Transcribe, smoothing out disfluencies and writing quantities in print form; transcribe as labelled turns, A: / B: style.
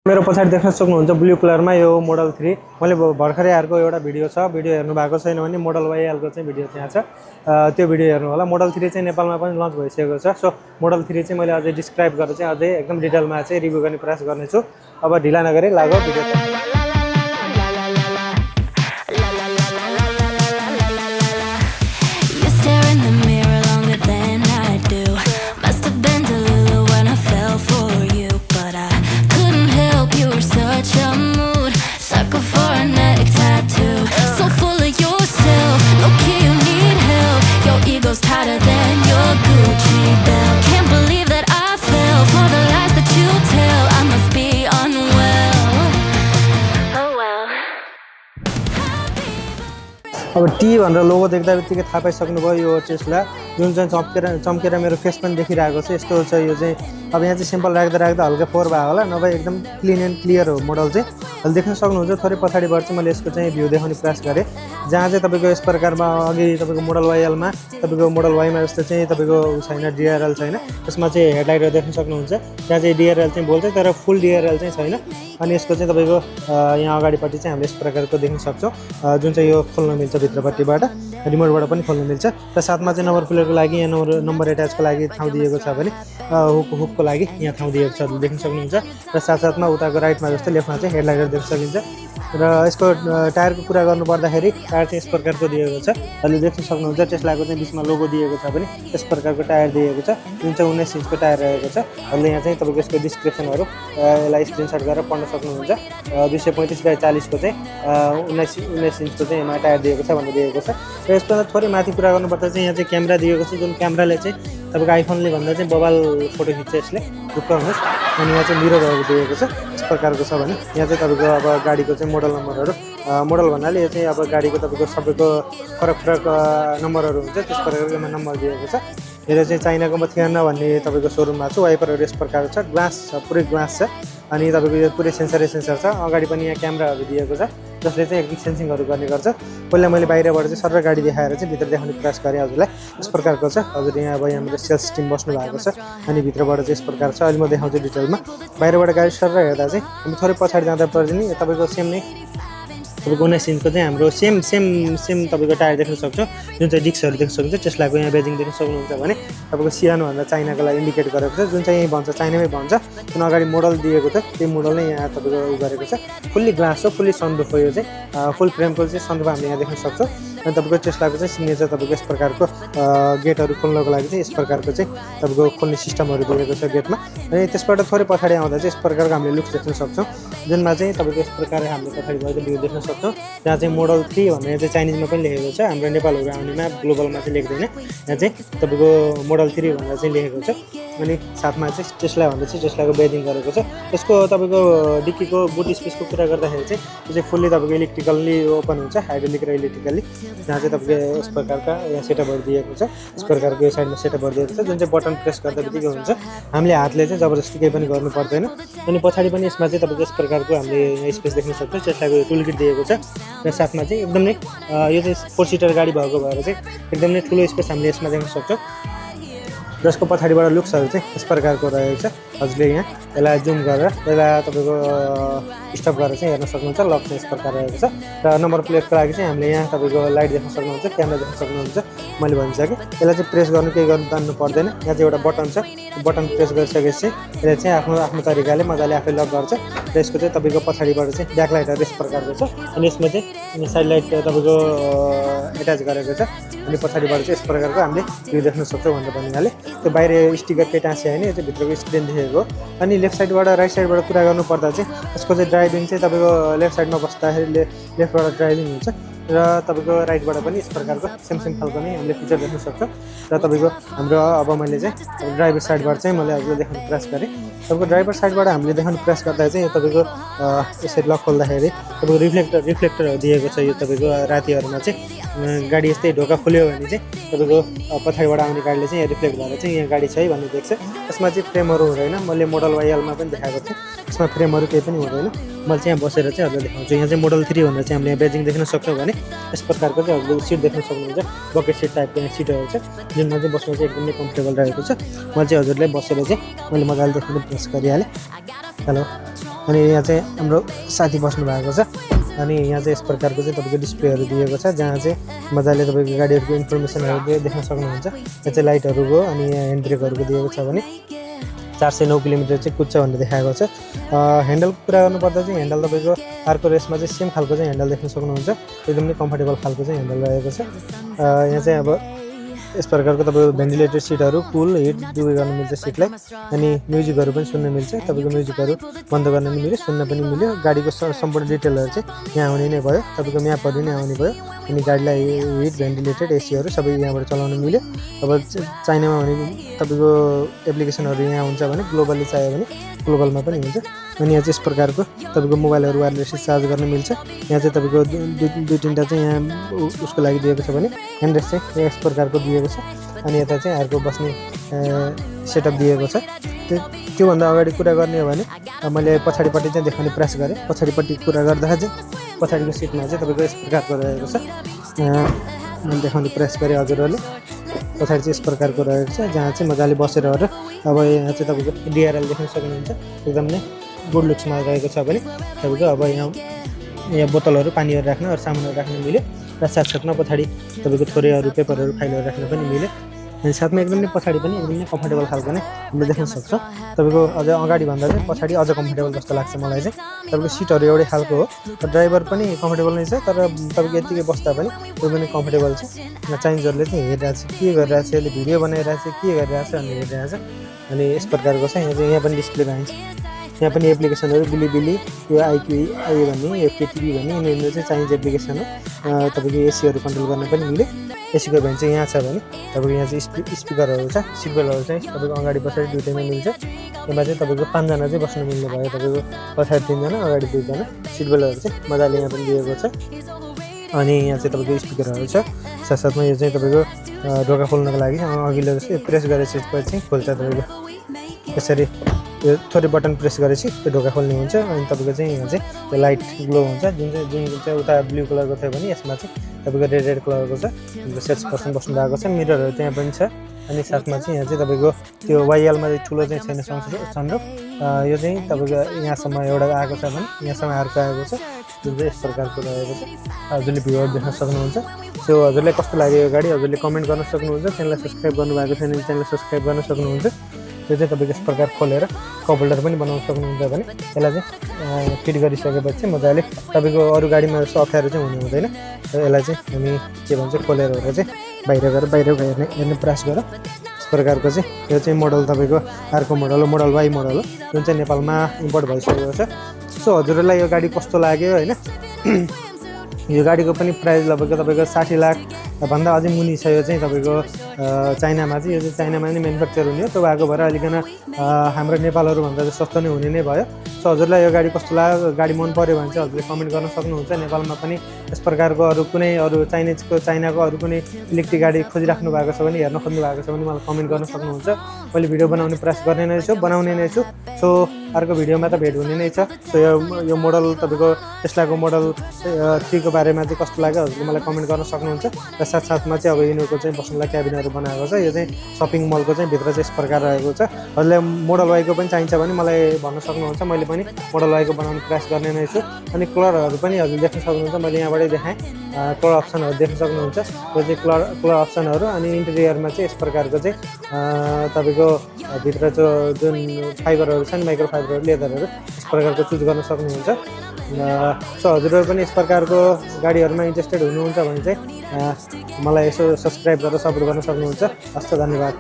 A: मेरो पछाडि देख्न सक्नुहुन्छ ब्लू कलरमा यो मोडल 3 मैले भर्खरै अर्को एउटा भिडियो छ भिडियो हेर्नु भएको छैन भने मोडल YL को चाहिँ भिडियो त्यहाँ छ त्यो भिडियो हेर्नु होला मोडल 3 चाहिँ नेपालमा पनि लन्च भइसकेको छ सो मोडल 3 चाहिँ मैले अझै डिस्क्राइब गरेर चाहिँ अझै एकदम डिटेलमा चाहिँ रिभ्यु गर्ने प्रयास गर्ने छु अब ढिला नगरी लागौ भिडियो अब टी भनेर लोगो देख्दा बित्तिकै थाहा पाइसक्नुभयो यो टेस्ला जुन चाहिँ चम्केर मेरो फेस पनि देखिरहेको छ यस्तो छ यो चाहिँ अब यहाँ चाहिँ सिम्पल राख्दा हल्का फोहोर भयो होला नभए एकदम क्लिन एन्ड क्लियर हो मोडल चाहिँ अहिले देख्न सक्नुहुन्छ थोरै पछाडिबाट चाहिँ मैले यसको चाहिँ भ्यू देखाउने प्रयास गरेँ जहाँ चाहिँ तपाईँको यस प्रकारमा अघि तपाईँको मोडल YL मा तपाईँको मोडल Y मा जस्तो चाहिँ तपाईँको छैन DRL छैन त्यसमा चाहिँ हेडलाइटहरू देख्न सक्नुहुन्छ त्यहाँ चाहिँ DRL चाहिँ बोल्छ तर फुल DRL चाहिँ छैन अनि यसको चाहिँ तपाईँको यहाँ अगाडिपट्टि चाहिँ हामीले यस प्रकारको देख्न सक्छौँ जुन चाहिँ यो खोल्न मिल्छ भित्रपट्टिबाट रिमोटबाट पनि खोल्न मिल्छ र साथमा चाहिँ नम्बर प्लेटको लागि यहाँ नम्बर एट्याचको लागि ठाउँ दिएको छ भने हुकको लागि यहाँ ठाउँ दिएको छ देख्न सक्नुहुन्छ र साथसाथमा उताको राइटमा जस्तो लेफ्टमा चाहिँ हेडलाइटहरू देख्न सकिन्छ र यसको टायरको कुरा गर्नुपर्दाखेरि टायर चाहिँ यस प्रकारको दिएको छ अहिले देख्न सक्नुहुन्छ टेस्लाको चाहिँ बिचमा लोगो दिएको छ भने यस प्रकारको टायर दिएको छ जुन चाहिँ 19 इन्चको टायर रहेको छ अहिले यहाँ चाहिँ तपाईँको यसको डिस्क्रिप्सनहरू यसलाई स्क्रिनसट गरेर पढ्न सक्नुहुन्छ 235/40 को चाहिँ 19 इन्चको चाहिँ यसमा टायर दिएको छ भनेर दिएको छ र यसको थोरै माथि कुरा गर्नुपर्दा चाहिँ यहाँ चाहिँ क्यामेरा दिएको छ जुन क्यामेराले चाहिँ तपाईँको आइफोनले भन्दा चाहिँ बबाल फोटो खिच्छ यसले बुक्नुहोस् अनि यहाँ चाहिँ मिररहरू दिएको छ यस प्रकारको छ भने यहाँ चाहिँ तपाईँको अब गाडीको चाहिँ मोडल नम्बरहरू मोडल भन्नाले यो चाहिँ अब गाडीको तपाईँको सबैको फरक नम्बरहरू हुन्छ त्यस प्रकारको यसमा नम्बर दिएको छ यो चाहिँ चाइनाको मथियाना भन्ने तपाईँको सोरुममा छ वाइपरहरू यस प्रकारको छ ग्लास छ पुरै ग्लास छ अनि तपाईँको यो पुरै सेन्सर छ अगाडि पनि यहाँ क्यामेराहरू दिएको छ जसले चाहिँ एकदम सेन्सिङहरू गर्ने गर्छ पहिला मैले बाहिरबाट चाहिँ सर गाडी देखाएर चाहिँ भित्र देखाउने प्रयास गरेँ हजुरलाई यस प्रकारको छ हजुर यहाँ अब यहाँ मेरो सेल्स टिम बस्नु भएको छ अनि भित्रबाट चाहिँ यस प्रकार छ अहिले म देखाउँछु डिटेलमा बाहिरबाट गाडी सर हेर्दा चाहिँ हामी थोरै पछाडि जाँदा पर्छ नि तपाईँको सेम नै तपाईँको 19 इन्चको चाहिँ हाम्रो सेम तपाईँको टायर देख्न सक्छौँ जुन चाहिँ डिस्कहरू देख्न सक्नुहुन्छ टेस्लाको यहाँ बेजिङ देख्न सक्नुहुन्छ भने तपाईँको सियानो भन्दा चाइनाको लागि इन्डिकेट गरेको छ जुन चाहिँ यहीँ भन्छ चाइनामै भन्छ जुन अगाडि मोडल दिएको छ त्यो मोडल नै यहाँ तपाईँको उ गरेको छ फुल्ली ग्लास हो फुल्ली सनरुफ हो यो चाहिँ फुल फ्रेमको चाहिँ सनरुफ हामीले यहाँ देख्न सक्छौँ अनि तपाईँको टेस्लाको चाहिँ सिग्नेचर तपाईँको यस प्रकारको गेटहरू खोल्नको लागि चाहिँ यस प्रकारको चाहिँ तपाईँको खोल्ने सिस्टमहरू दिएको छ गेटमा अनि त्यसबाट थोरै पछाडि आउँदा चाहिँ यस प्रकारको हामीले लुक्स देख्न सक्छौँ जुनमा चाहिँ तपाईँको यस प्रकारले हामीले पछाडि भएको भ्यू देख्न सक्छौँ जहाँ चाहिँ मोडल 3 भनेर चाहिँ चाइनिजमा पनि लेखेको छ हाम्रो नेपालहरू आउनेमा ग्लोबलमा चाहिँ लेख्दैन यहाँ चाहिँ तपाईँको मोडल 3 भनेर चाहिँ लेखेको छ अनि साथमा चाहिँ टेस्ला भन्दा चाहिँ टेस्लाको बेजिङ गरेको छ यसको तपाईँको डिक्कीको बुट स्पेसको कुरा गर्दाखेरि चाहिँ यो चाहिँ फुल्ली तपाईँको इलेक्ट्रिकल्ली ओपन हुन्छ हाइड्रोलिक र इलेक्ट्रिकल्ली जहाँ चाहिँ तपाईँको यस प्रकारका यहाँ सेटअपहरू दिएको छ यस प्रकारको यो साइडमा सेटअपहरू दिएको छ जुन चाहिँ बटन प्रेस गर्दा बित्तिकै हुन्छ हामीले हातले चाहिँ जबरजस्ती केही पनि गर्नु पर्दैन अनि पछाडि पनि यसमा चाहिँ तपाईँको यस प्रकारको हामीले स्पेस देख्न सक्छौँ टेस्लाको यो टुल किट दिएको छ र साथमा चाहिँ एकदम नै यो चाहिँ 4 सिटर गाडी भएको भएर चाहिँ एकदम नै ठुलो स्पेस हामीले यसमा देख्न सक्छौँ जसको पछाडिबाट लुक्सहरू चाहिँ यस प्रकारको रहेको छ हजुरले यहाँ यसलाई जुम गरेर यसलाई तपाईँको स्टप गरेर चाहिँ हेर्न सक्नुहुन्छ लक चाहिँ यस प्रकार रहेको छ र नम्बर प्लेटको लागि चाहिँ हामीले यहाँ तपाईँको लाइट देख्न सक्नुहुन्छ क्यामेरा देख्न सक्नुहुन्छ मैले भनिसकेँ यसलाई चाहिँ प्रेस गर्नु केही गर्नु तान्नु पर्दैन यहाँ चाहिँ एउटा बटन छ बटन प्रेस गरिसकेपछि यसले चाहिँ आफ्नो तरिकाले मजाले आफै लक गर्छ र यसको चाहिँ तपाईँको पछाडिबाट चाहिँ ब्याक लाइटहरू यस प्रकारको छ अनि यसमा चाहिँ साइड लाइट तपाईँको एट्याच गरेको छ अनि पछाडिबाट चाहिँ यस प्रकारको हामीले भ्यू देख्न सक्छौँ भनेर भनिहालेँ त्यो बाहिर स्टिकर केही टाँसियो होइन यो चाहिँ भित्रको स्क्रिन देखेको अनि लेफ्ट साइडबाट राइट साइडबाट कुरा गर्नुपर्दा चाहिँ यसको चाहिँ ड्राइभिङ चाहिँ तपाईँको लेफ्ट साइडमा बस्दाखेरि लेफ्टबाट ड्राइभिङ हुन्छ र तपाईँको राइटबाट पनि यस प्रकारको सेम खालको नै हामीले फिचर देख्न सक्छौँ र तपाईँको हाम्रो अब मैले चाहिँ ड्राइभर साइडबाट चाहिँ मैले हजुरलाई देखाउने प्रयास गरेँ तपाईँको ड्राइभर साइडबाट हामीले देखाउने प्रयास गर्दा चाहिँ यो तपाईँको यसरी लक खोल्दाखेरि तपाईँको रिफ्लेक्टरहरू दिएको छ यो तपाईँको रातिहरूमा चाहिँ गाडी यस्तै ढोका खुल्यो भने चाहिँ तपाईँको पछाडिबाट आउने गाडीले चाहिँ रिफ्लेक्ट भएर चाहिँ यहाँ गाडी छ है भन्ने देख्छ यसमा चाहिँ फ्रेमहरू हुँदैन मैले मोडल YL मा पनि देखाएको थिएँ यसमा फ्रेमहरू केही पनि हुँदैन मैले चाहिँ यहाँ बसेर चाहिँ हजुरलाई देखाउँछु यहाँ चाहिँ मोडल 3 भनेर चाहिँ हामीले यहाँ बेजिङ देख्न सक्छौँ भने यस प्रकारको चाहिँ हजुरले सिट देख्न सक्नुहुन्छ बकेट सिट टाइपको यहाँ सिटहरू छ जुनमा चाहिँ बस्नु चाहिँ एकदमै कम्फर्टेबल रहेको छ मैले चाहिँ हजुरलाई बसेर चाहिँ मैले मजाले देख्ने प्रयास गरिहालेँ हेलो अनि यहाँ चाहिँ हाम्रो साथी बस्नु भएको छ अनि यहाँ चाहिँ यस प्रकारको चाहिँ तपाईँको डिस्प्लेहरू दिएको छ जहाँ चाहिँ मजाले तपाईँको गाडीहरूको इन्फर्मेसनहरू देख्न सक्नुहुन्छ। यहाँ चाहिँ लाइटहरू भयो अनि यहाँ ह्यान्ड ब्रेकहरूको दिएको छ भने 409 किलोमिटर चाहिँ कुद्छ भनेर देखाएको छ। ह्यान्डलको कुरा गर्नुपर्दा चाहिँ ह्यान्डल तपाईँको अर्को रेसमा चाहिँ सेम खालको चाहिँ ह्यान्डल देख्न सक्नुहुन्छ। एकदमै कम्फर्टेबल खालको चाहिँ ह्यान्डल रहेको छ। यहाँ चाहिँ अब यस प्रकारको तपाईँको भेन्टिलेटर सिटहरू कुल हिट दुवै गर्न मिल्छ सिटलाई अनि म्युजिकहरू पनि सुन्न मिल्छ। तपाईँको म्युजिकहरू बन्द गर्न पनि मिल्यो सुन्न पनि मिल्यो। गाडीको सम्पूर्ण डिटेलहरू चाहिँ यहाँ आउने नै भयो। तपाईँको म्यापहरू नै आउने भयो अनि गाडीलाई हिट भेन्टिलेटेड एसीहरू सबै यहाँबाट चलाउन मिल्यो। अब चाइनामा भने तपाईँको एप्लिकेसनहरू यहाँ हुन्छ भने ग्लोबली चाहियो भने ग्लोबलमा पनि हुन्छ। अनि यहाँ चाहिँ यस प्रकारको तपाईँको मोबाइलहरू वायरलेसली चार्ज गर्न मिल्छ। यहाँ चाहिँ तपाईँको दुई तिनवटा चाहिँ यहाँ उसको लागि दिएको छ भने ह्यान्डरेस्ट चाहिँ यस प्रकारको दिएको छ अनि यता चाहिँ अर्को बस्ने सेटअप दिएको छ। त्योभन्दा अगाडि कुरा गर्ने हो भने मैले पछाडिपट्टि चाहिँ देखाउने प्रयास गरेँ। पछाडिपट्टि कुरा गर्दा चाहिँ पछाडिको सिटमा चाहिँ तपाईँको यस प्रकारको रहेको छ। मैले देखाउने प्रयास गरेँ हजुरहरूले। पछाडि चाहिँ यस प्रकारको रहेको छ जहाँ चाहिँ मजाले बसेर अब यहाँ चाहिँ तपाईँको डिआरएल देख्न सक्नुहुन्छ एकदम नै गुड लुक्समा रहेको छ भने तपाईँको अब यहाँ बोतलहरू पानीहरू राख्न अरू सामानहरू राख्न मिल्यो र साथसाथमा पछाडि तपाईँको थोरै अरू पेपरहरू फाइलहरू राख्न पनि मिल्यो अनि साथमा एकदमै पछाडि पनि एकदमै कम्फर्टेबल खालको नै हामीले देख्न सक्छौँ। तपाईँको अझ अगाडि भन्दा चाहिँ पछाडि अझ कम्फर्टेबल जस्तो लाग्छ मलाई चाहिँ। तपाईँको सिटहरू एउटै खालको हो र ड्राइभर पनि कम्फर्टेबल नै छ तर तपाईँको यतिकै बस्दा पनि त्यो पनि कम्फर्टेबल छ। चाइनिजहरूले चाहिँ हेरिरहेको छ के गरिरहेको छ यसले भिडियो बनाइरहेको छ के गरिरहेको छ अनि हेरिरहेको छ अनि यस प्रकारको छ। यहाँ पनि डिस्प्ले पाइन्छ। यहाँ पनि एप्लिकेसनहरू बिलिबिली यो आइक्यू भन्ने यो केटिभी भन्ने यिनीहरू चाहिँ चाहिन्छ एप्लिकेसन हो। तपाईँको एसीहरू कन्ट्रोल गर्न पनि मिल्यो। एसीको भ्यान चाहिँ यहाँ छ भने तपाईँको यहाँ चाहिँ स्पिकरहरू छ। सिट बेल्टहरू चाहिँ तपाईँको अगाडि पछाडि दुइटैमा मिल्छ। यसमा चाहिँ तपाईँको 5जना चाहिँ बस्नु मिल्ने भयो। तपाईँको पछाडि 3जना अगाडि 2जना। सिट बेल्टहरू चाहिँ मजाले यहाँ पनि दिएको छ अनि यहाँ चाहिँ तपाईँको स्पिकरहरू छ। साथसाथमा यो चाहिँ तपाईँको ढोका खोल्नको लागि अघिल्लो जस्तो प्रेस गरेपछि चाहिँ खोल्छ। तपाईँको यसरी यो थोरै बटन प्रेस गरेपछि त्यो ढोका खोल्ने हुन्छ अनि तपाईँको चाहिँ यहाँ चाहिँ त्यो लाइट ग्लो हुन्छ जुन चाहिँ उता ब्लू कलरको थियो भने यसमा चाहिँ तपाईँको रेड कलरको छ। सेल्स पर्सन बस्नु भएको छ। मिररहरू त्यहाँ पनि छ अनि साथमा चाहिँ यहाँ चाहिँ तपाईँको त्यो वाइएलमा चाहिँ ठुलो चाहिँ छैन सनरुफ। यो चाहिँ तपाईँको यहाँसम्म एउटा आएको छ भने यहाँसम्म अर्को आएको छ जुन चाहिँ यस प्रकारको रहेको छ। हजुरले भ्यूहरू देख्न सक्नुहुन्छ। सो हजुरलाई कस्तो लाग्यो यो गाडी हजुरले कमेन्ट गर्न सक्नुहुन्छ। च्यानललाई सब्सक्राइब गर्नुभएको छैन भने च्यानललाई सब्सक्राइब गर्न सक्नुहुन्छ। यो चाहिँ तपाईँको यस प्रकार खोलेर कप होल्डर पनि बनाउन सक्नुहुन्छ भने यसलाई चाहिँ फिट गरिसकेपछि मजाले तपाईँको अरू गाडीमा जस्तो अप्ठ्यारो चाहिँ हुने हुँदैन। यसलाई चाहिँ हामी के भन्छ खोलेर चाहिँ बाहिर गएर हेर्ने प्रयास गरौँ। यस प्रकारको चाहिँ यो चाहिँ मोडल तपाईँको अर्को मोडल हो मोडल वाई मोडल हो जुन चाहिँ नेपालमा इम्पोर्ट भइसकेको छ। सो हजुरहरूलाई यो गाडी कस्तो लाग्यो होइन यो गाडीको पनि प्राइस लगभग तपाईँको 60 लाख भन्दा अझै मुनि छ। यो चाहिँ तपाईँको चाइनामा चाहिँ यो चाहिँ चाइनामा नै म्यानुफ्याक्चर हुने हो। त्यो भएको भएर अलिकन हाम्रो नेपालहरूभन्दा चाहिँ सस्तो नै हुने नै भयो। सो हजुरलाई यो गाडी कस्तो लाग्यो गाडी मन पऱ्यो भने चाहिँ हजुरले कमेन्ट गर्न सक्नुहुन्छ। नेपालमा पनि यस प्रकारको अरू चाइनाको अरू कुनै इलेक्ट्रिक गाडी खोजिराख्नु भएको छ भने हेर्न खोज्नु भएको छ भने मलाई कमेन्ट गर्न सक्नुहुन्छ। मैले भिडियो बनाउने प्रयास गर्ने नै छु बनाउने नै छु। सो अर्को भिडियोमा त भेट हुने नै छ। सो यो मोडल तपाईँको टेस्लाको मोडल 3 को बारेमा चाहिँ कस्तो लाग्यो हजुरले मलाई कमेन्ट गर्न सक्नुहुन्छ। र साथसाथमा चाहिँ अब यिनीहरूको चाहिँ बस्नुलाई क्याबिनहरू बनाएको छ। यो चाहिँ सपिङ मलको चाहिँ भित्र चाहिँ यस प्रकार रहेको छ। हजुरलाई मोडल वाईको पनि चाहिन्छ भने मलाई भन्न सक्नुहुन्छ। मैले पनि मोडल वाईको बनाउने प्रयास गर्ने नै छु। अनि कलरहरू पनि हजुर देख्न सक्नुहुन्छ। मैले यहाँबाटै देखाएँ कलर अप्सनहरू देख्न सक्नुहुन्छ। यो चाहिँ कलर अप्सनहरू अनि इन्टेरियरमा चाहिँ यस प्रकारको चाहिँ तपाईँको भित्र जुन फाइबरहरू छन् माइक्रो फाइबरहरू लेदरहरू यस प्रकारको चुज गर्न सक्नुहुन्छ। सो हजुरहरू पनि यस प्रकारको गाडीहरूमा इन्ट्रेस्टेड हुनुहुन्छ भने चाहिँ मलाई यसो सब्सक्राइब गरेर सपोर्ट गर्न सक्नुहुन्छ। हस् त धन्यवाद।